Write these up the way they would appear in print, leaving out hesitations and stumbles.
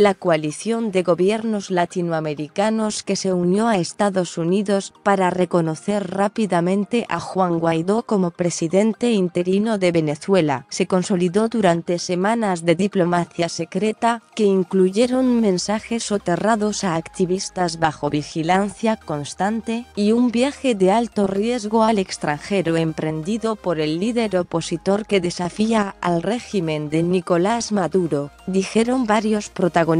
la coalición de gobiernos latinoamericanos que se unió a Estados Unidos para reconocer rápidamente a Juan Guaidó como presidente interino de Venezuela, se consolidó durante semanas de diplomacia secreta, que incluyeron mensajes soterrados a activistas bajo vigilancia constante, y un viaje de alto riesgo al extranjero emprendido por el líder opositor que desafía al régimen de Nicolás Maduro, dijeron varios protagonistas.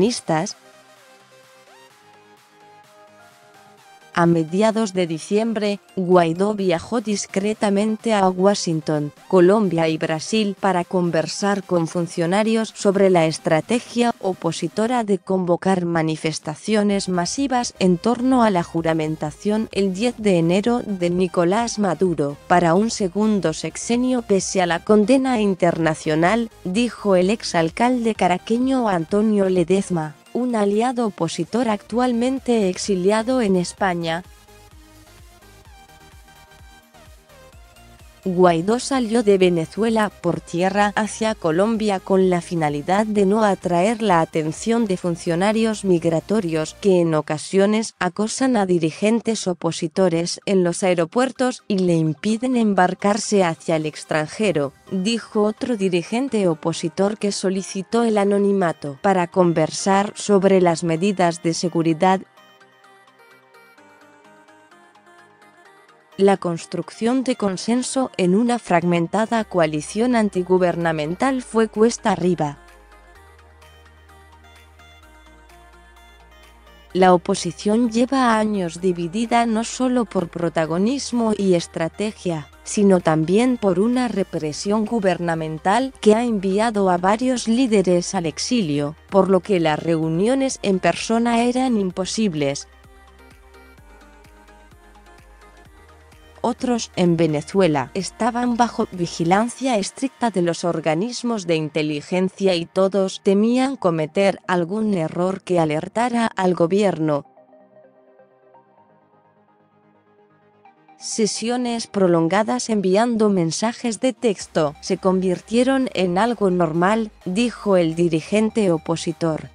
A mediados de diciembre, Guaidó viajó discretamente a Washington, Colombia y Brasil para conversar con funcionarios sobre la estrategia opositora de convocar manifestaciones masivas en torno a la juramentación el 10 de enero de Nicolás Maduro para un segundo sexenio pese a la condena internacional, dijo el exalcalde caraqueño Antonio Ledezma, un aliado opositor actualmente exiliado en España. Guaidó salió de Venezuela por tierra hacia Colombia con la finalidad de no atraer la atención de funcionarios migratorios que en ocasiones acosan a dirigentes opositores en los aeropuertos y le impiden embarcarse hacia el extranjero, dijo otro dirigente opositor que solicitó el anonimato para conversar sobre las medidas de seguridad. La construcción de consenso en una fragmentada coalición antigubernamental fue cuesta arriba. La oposición lleva años dividida no solo por protagonismo y estrategia, sino también por una represión gubernamental que ha enviado a varios líderes al exilio, por lo que las reuniones en persona eran imposibles. Otros, en Venezuela, estaban bajo vigilancia estricta de los organismos de inteligencia y todos temían cometer algún error que alertara al gobierno. Sesiones prolongadas enviando mensajes de texto se convirtieron en algo normal, dijo el dirigente opositor.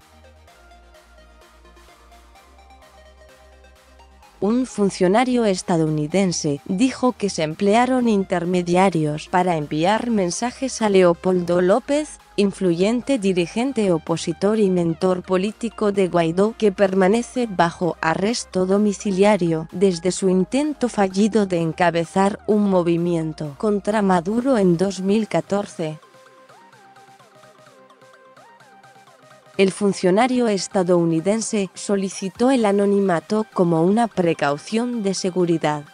Un funcionario estadounidense dijo que se emplearon intermediarios para enviar mensajes a Leopoldo López, influyente dirigente opositor y mentor político de Guaidó, que permanece bajo arresto domiciliario desde su intento fallido de encabezar un movimiento contra Maduro en 2014. El funcionario estadounidense solicitó el anonimato como una precaución de seguridad.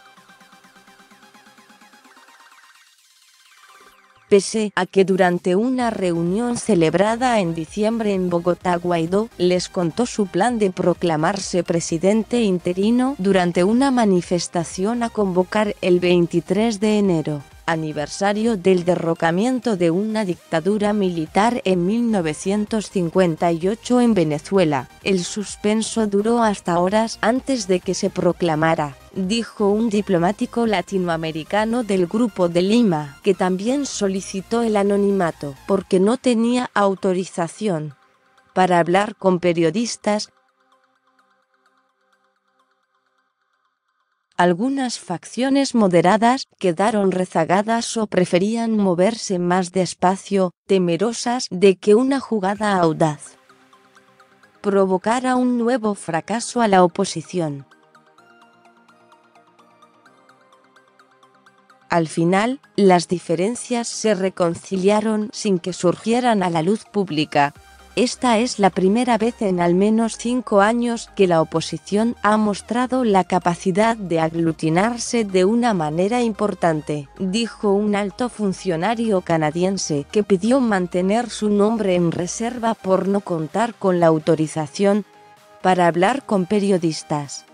Pese a que durante una reunión celebrada en diciembre en Bogotá, Guaidó les contó su plan de proclamarse presidente interino durante una manifestación a convocar el 23 de enero. Aniversario del derrocamiento de una dictadura militar en 1958 en Venezuela. El suspenso duró hasta horas antes de que se proclamara, dijo un diplomático latinoamericano del Grupo de Lima, que también solicitó el anonimato porque no tenía autorización para hablar con periodistas. Algunas facciones moderadas quedaron rezagadas o preferían moverse más despacio, temerosas de que una jugada audaz provocara un nuevo fracaso a la oposición. Al final, las diferencias se reconciliaron sin que surgieran a la luz pública. Esta es la primera vez en al menos 5 años que la oposición ha mostrado la capacidad de aglutinarse de una manera importante, dijo un alto funcionario canadiense que pidió mantener su nombre en reserva por no contar con la autorización para hablar con periodistas.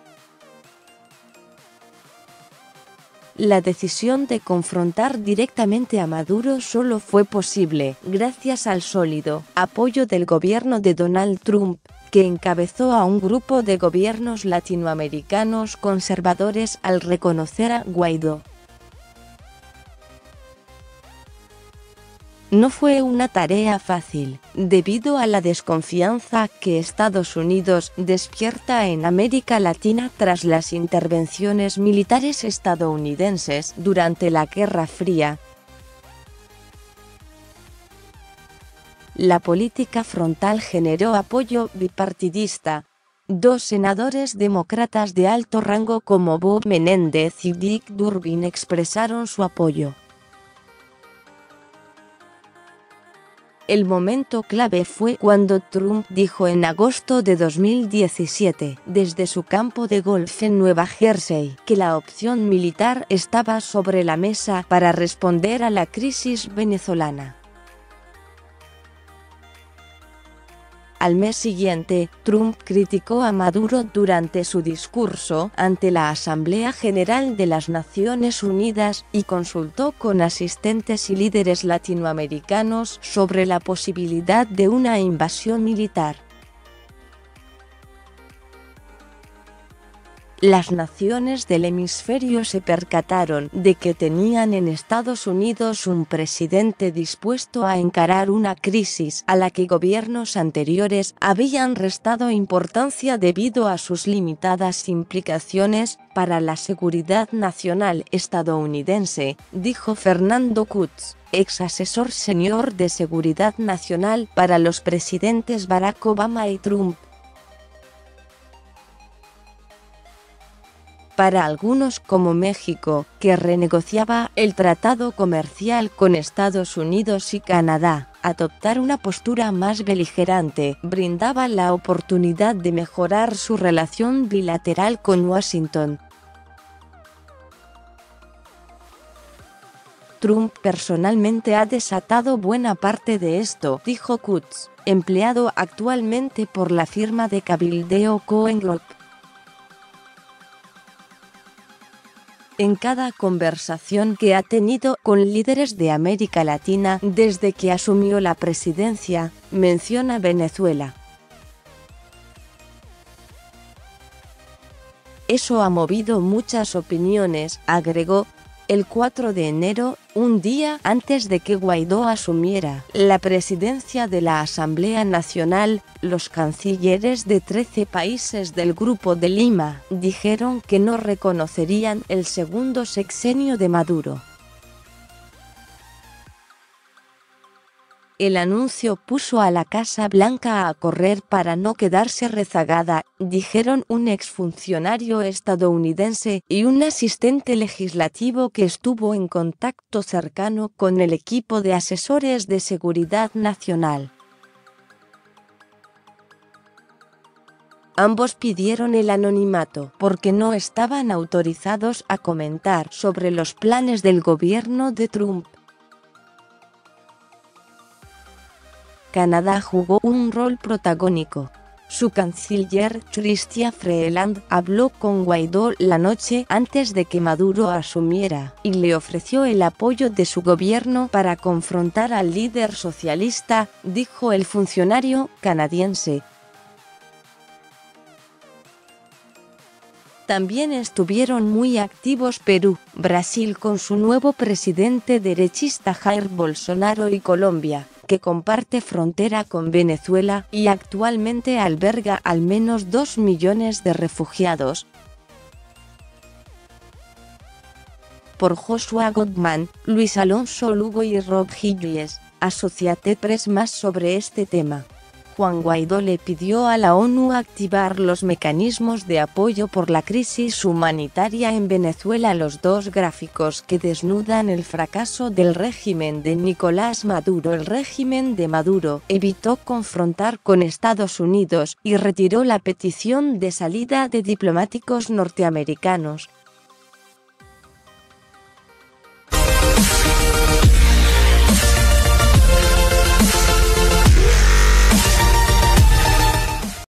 La decisión de confrontar directamente a Maduro solo fue posible gracias al sólido apoyo del gobierno de Donald Trump, que encabezó a un grupo de gobiernos latinoamericanos conservadores al reconocer a Guaidó No fue una tarea fácil, debido a la desconfianza que Estados Unidos despierta en América Latina tras las intervenciones militares estadounidenses durante la Guerra Fría. La política frontal generó apoyo bipartidista. Dos senadores demócratas de alto rango como Bob Menéndez y Dick Durbin expresaron su apoyo. El momento clave fue cuando Trump dijo en agosto de 2017, desde su campo de golf en Nueva Jersey, que la opción militar estaba sobre la mesa para responder a la crisis venezolana. Al mes siguiente, Trump criticó a Maduro durante su discurso ante la Asamblea General de las Naciones Unidas y consultó con asistentes y líderes latinoamericanos sobre la posibilidad de una invasión militar. Las naciones del hemisferio se percataron de que tenían en Estados Unidos un presidente dispuesto a encarar una crisis a la que gobiernos anteriores habían restado importancia debido a sus limitadas implicaciones para la seguridad nacional estadounidense, dijo Fernando Kutz, ex asesor senior de seguridad nacional para los presidentes Barack Obama y Trump. Para algunos como México, que renegociaba el tratado comercial con Estados Unidos y Canadá, adoptar una postura más beligerante brindaba la oportunidad de mejorar su relación bilateral con Washington. Trump personalmente ha desatado buena parte de esto, dijo Kutz, empleado actualmente por la firma de cabildeo Cohen Group. En cada conversación que ha tenido con líderes de América Latina desde que asumió la presidencia, menciona Venezuela. Eso ha movido muchas opiniones, agregó. El 4 de enero, un día antes de que Guaidó asumiera la presidencia de la Asamblea Nacional, los cancilleres de 13 países del Grupo de Lima dijeron que no reconocerían el segundo sexenio de Maduro. El anuncio puso a la Casa Blanca a correr para no quedarse rezagada, dijeron un exfuncionario estadounidense y un asistente legislativo que estuvo en contacto cercano con el equipo de asesores de seguridad nacional. Ambos pidieron el anonimato porque no estaban autorizados a comentar sobre los planes del gobierno de Trump. Canadá jugó un rol protagónico. Su canciller Chrystia Freeland habló con Guaidó la noche antes de que Maduro asumiera y le ofreció el apoyo de su gobierno para confrontar al líder socialista, dijo el funcionario canadiense. También estuvieron muy activos Perú, Brasil con su nuevo presidente derechista Jair Bolsonaro y Colombia, que comparte frontera con Venezuela y actualmente alberga al menos 2 millones de refugiados. Por Joshua Goodman, Luis Alonso Lugo y Rob Hughes, Associated Press. Más sobre este tema. Juan Guaidó le pidió a la ONU activar los mecanismos de apoyo por la crisis humanitaria en Venezuela. Los dos gráficos que desnudan el fracaso del régimen de Nicolás Maduro. El régimen de Maduro evitó confrontar con Estados Unidos y retiró la petición de salida de diplomáticos norteamericanos.